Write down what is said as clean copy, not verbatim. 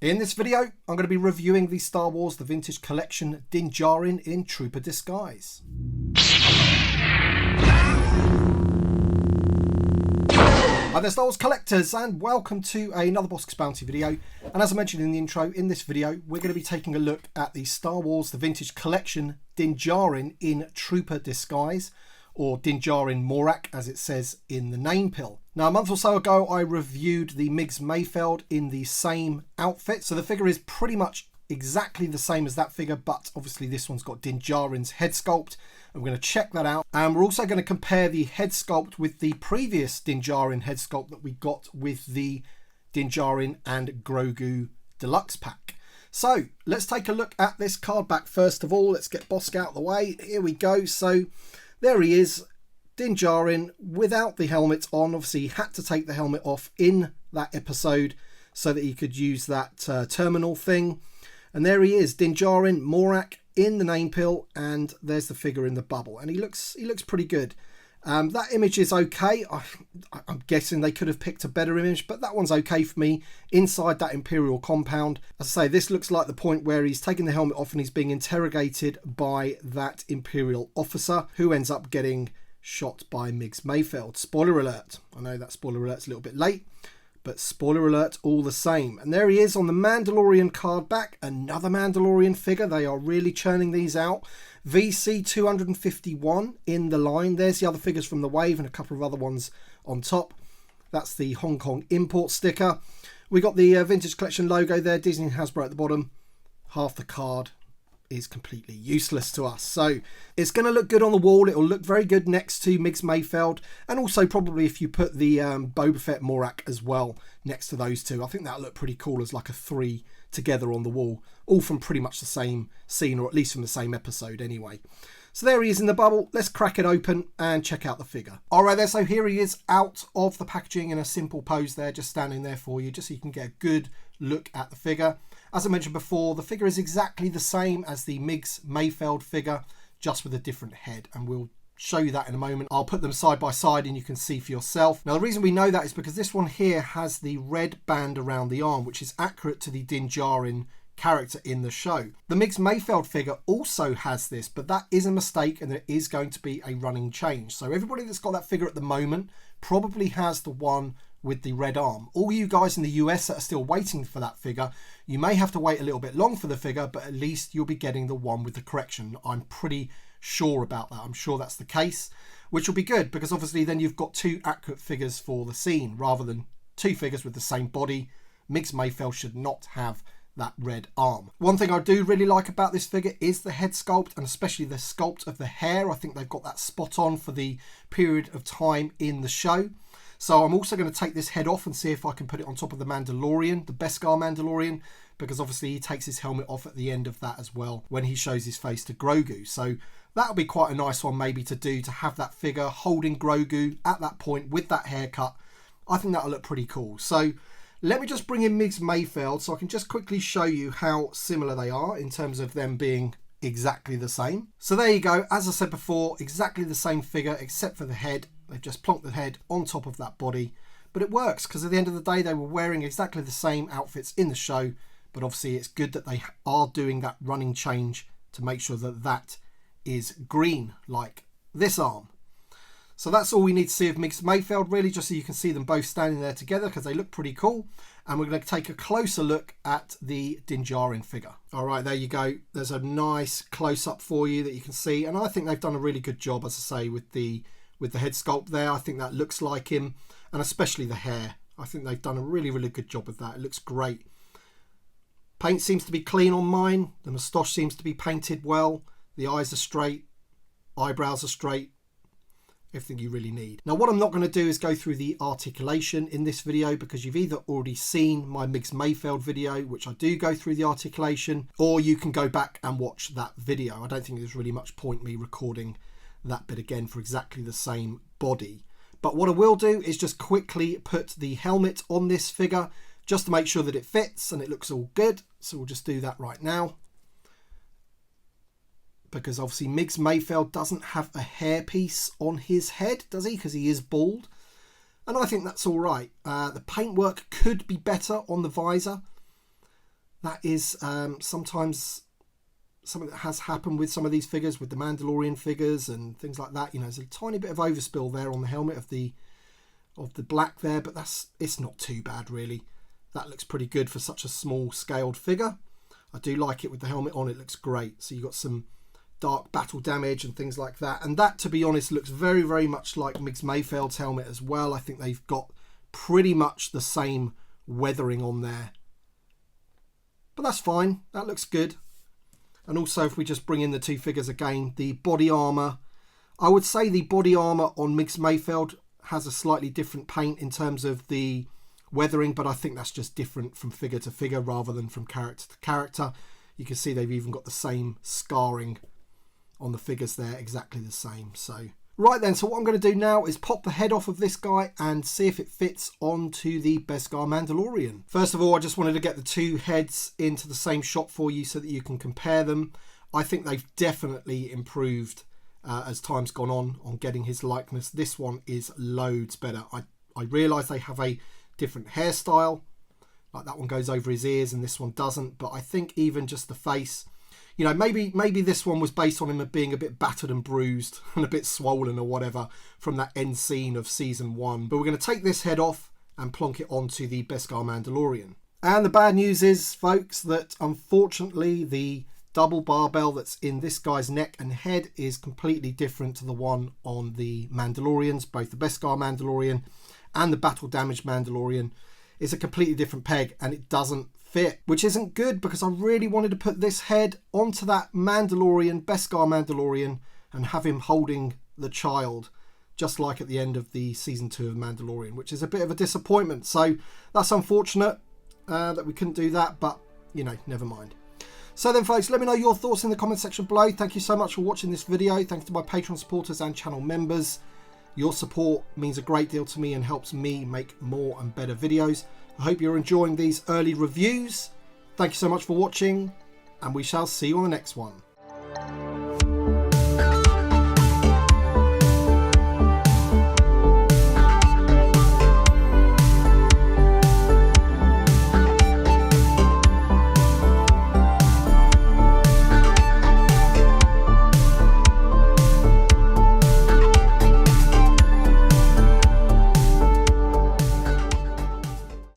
In this video, I'm going to be reviewing the Star Wars The Vintage Collection Din Djarin in Trooper disguise. Hi there Star Wars collectors, and welcome to another Bossk Bounty video. And as I mentioned in the intro, in this video we're going to be taking a look at the Star Wars The Vintage Collection Din Djarin in Trooper disguise, or Din Djarin Morak as it says in the name pill. Now, a month or so ago I reviewed the Migs Mayfeld in the same outfit, so the figure is pretty much exactly the same as that figure, but obviously this one's got Din Djarin's head sculpt. I'm going to check that out, and we're also going to compare the head sculpt with the previous Din Djarin head sculpt that we got with the Din Djarin and Grogu deluxe pack. So let's take a look at this card back first of all. Let's get Bossk out of the way. Here we go. So there he is, Din Djarin without the helmet on. Obviously he had to take the helmet off in that episode so that he could use that terminal thing. And there he is, Din Djarin Morak in the name pill, and there's the figure in the bubble, and he looks pretty good. That image is okay. I'm guessing they could have picked a better image, but that one's okay for me inside that Imperial compound. As I say, this looks like the point where he's taking the helmet off and he's being interrogated by that Imperial officer who ends up getting shot by Migs Mayfeld. Spoiler alert. I know that spoiler alert's a little bit late, but spoiler alert all the same. And there he is on the Mandalorian card back, another Mandalorian figure. They are really churning these out. VC251 in the line. There's the other figures from the wave and a couple of other ones on top. That's the Hong Kong import sticker. We got the Vintage Collection logo there, Disney and Hasbro at the bottom. Half the card is completely useless to us, so it's going to look good on the wall. It'll look very good next to Migs Mayfeld, and also probably if you put the Boba Fett Morak as well next to those two, I think that'll look pretty cool as like a three together on the wall, all from pretty much the same scene, or at least from the same episode anyway. So there he is in the bubble. Let's crack it open and check out the figure. All right there, so here he is out of the packaging in a simple pose there, just standing there for you, just so you can get a good look at the figure. As I mentioned before, the figure is exactly the same as the Migs Mayfeld figure, just with a different head, and we'll show you that in a moment. I'll put them side by side and you can see for yourself. Now, the reason we know that is because this one here has the red band around the arm, which is accurate to the Din Djarin character in the show. The Migs Mayfeld figure also has this, but that is a mistake, and there is going to be a running change. So everybody that's got that figure at the moment probably has the one with the red arm. All you guys in the US that are still waiting for that figure, you may have to wait a little bit long for the figure, but at least you'll be getting the one with the correction. I'm pretty sure about that. I'm sure that's the case, which will be good, because obviously then you've got two accurate figures for the scene rather than two figures with the same body. Migs Mayfeld should not have that red arm. One thing I do really like about this figure is the head sculpt, and especially the sculpt of the hair. I think they've got that spot on for the period of time in the show. So I'm also going to take this head off and see if I can put it on top of the Mandalorian, the Beskar Mandalorian, because obviously he takes his helmet off at the end of that as well when he shows his face to Grogu. So that'll be quite a nice one maybe to do, to have that figure holding Grogu at that point with that haircut. I think that'll look pretty cool. So let me just bring in Migs Mayfeld so I can just quickly show you how similar they are in terms of them being exactly the same. So there you go. As I said before, exactly the same figure except for the head. They've just plonked the head on top of that body, but it works because at the end of the day they were wearing exactly the same outfits in the show. But obviously it's good that they are doing that running change to make sure that that is green like this arm. So that's all we need to see of Migs Mayfeld, really, just so you can see them both standing there together, because they look pretty cool. And we're going to take a closer look at the Din Djarin figure. All right, there you go. There's a nice close-up for you that you can see, and I think they've done a really good job, as I say, with the head sculpt there. I think that looks like him, and especially the hair. I think they've done a really, really good job with that. It looks great. Paint seems to be clean on mine. The moustache seems to be painted well. The eyes are straight. Eyebrows are straight. Everything you really need. Now, what I'm not going to do is go through the articulation in this video, because you've either already seen my Migs Mayfeld video, which I do go through the articulation, or you can go back and watch that video. I don't think there's really much point me recording that bit again for exactly the same body. But what I will do is just quickly put the helmet on this figure just to make sure that it fits and it looks all good. So we'll just do that right now, because obviously Migs Mayfeld doesn't have a hairpiece on his head, does he? Because he is bald. And I think that's all right. The paintwork could be better on the visor. That is sometimes something that has happened with some of these figures, with the Mandalorian figures and things like that. You know, there's a tiny bit of overspill there on the helmet of the black there, but it's not too bad really. That looks pretty good for such a small scaled figure. I do like it with the helmet on, it looks great. So you've got some dark battle damage and things like that. And that, to be honest, looks very, very much like Migs Mayfeld's helmet as well. I think they've got pretty much the same weathering on there. But that's fine, that looks good. And also, if we just bring in the two figures again, the body armour. I would say the body armour on Migs Mayfeld has a slightly different paint in terms of the weathering, but I think that's just different from figure to figure rather than from character to character. You can see they've even got the same scarring on the figures there, exactly the same. So right then, so what I'm going to do now is pop the head off of this guy and see if it fits onto the Beskar Mandalorian. First of all, I just wanted to get the two heads into the same shot for you so that you can compare them. I think they've definitely improved as time's gone on getting his likeness. This one is loads better. I realise they have a different hairstyle, like that one goes over his ears and this one doesn't, but I think even just the face, you know, maybe this one was based on him being a bit battered and bruised and a bit swollen or whatever from that end scene of season 1. But we're going to take this head off and plonk it onto the Beskar Mandalorian. And the bad news is, folks, that unfortunately the double barbell that's in this guy's neck and head is completely different to the one on the Mandalorians. Both the Beskar Mandalorian and the battle damaged Mandalorian is a completely different peg, and it doesn't fit, which isn't good because I really wanted to put this head onto that Mandalorian, Beskar Mandalorian, and have him holding the child, just like at the end of the season 2 of Mandalorian, which is a bit of a disappointment. So that's unfortunate that we couldn't do that, but you know, never mind. So then, folks, let me know your thoughts in the comment section below. Thank you so much for watching this video. Thanks to my Patreon supporters and channel members. Your support means a great deal to me and helps me make more and better videos. I hope you're enjoying these early reviews. Thank you so much for watching, and we shall see you on the next one.